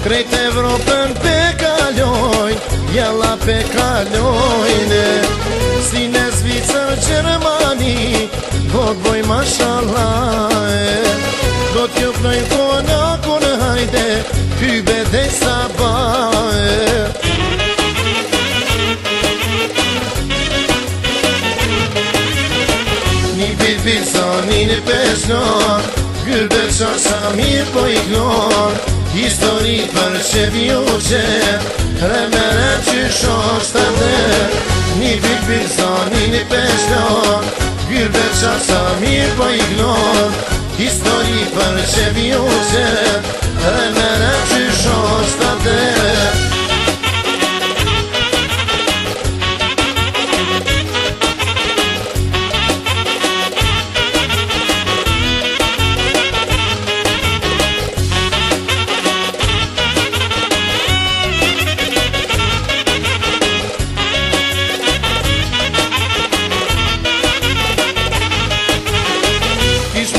Krejt Evropën pe kalojnë, jalla pe kalojnë. Si në Zvicër, Gjermani, do t'boj mashallah. Do t'ju plojnë konakun, hajde, hybe dhe sabah. Një bil zani në peshnon, Gylber qa sa mirë po i gnon. Histori për që vjuqe, remere që shosht atë. Një bil zani në peshnon, Gylber qa sa mirë po i gnon. Histori për që vjuqe, remere që shosht atë.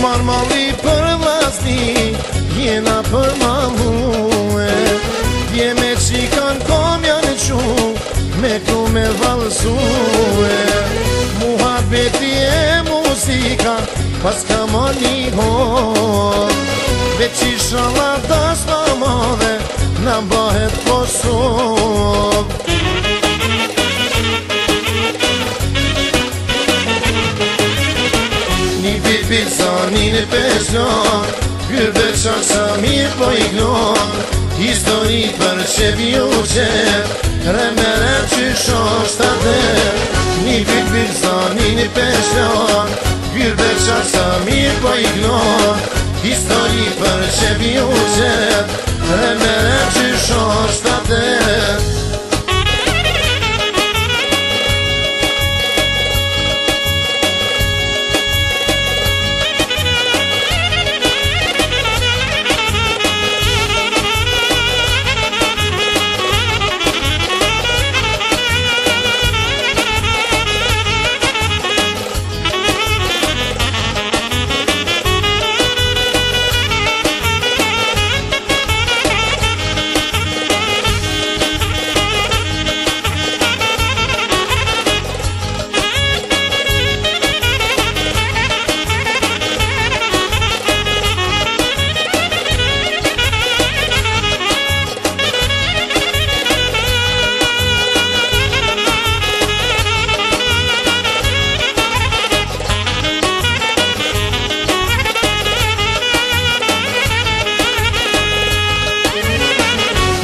Marmali për vlasni, jena për malue. Dje me qikan kom janë qu, me ku me valsue. Muhabeti e muzika, pas ka ma një hon. Veç i shala dash ma madhe, na bëhet Kosovë. Bil zani në peshnon, Gylber qa sa mirë po i gnon. Histori për që vjuqe, remere që shosht atë. Një bil zani në peshnon, Gylber qa sa mirë po i gnon. Histori për që vjuqe, remere që shosht atë.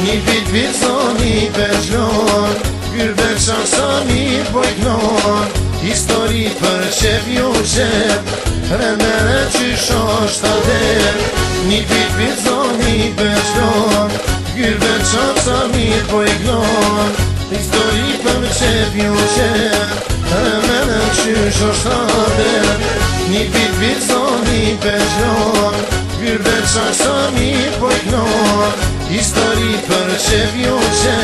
Një bil zoni peshnon, Gylber qa sa mirë po i gnon. Histori për që vjuqe, remere që shosht atë. Një bil zoni peshnon, Gylber qa sa mirë po i gnon. Histori për që vjuqe, remere që shosht atë. Një bil zoni peshnon, Gylber qa sa mirë po i gnon. Histori për që vjuqe,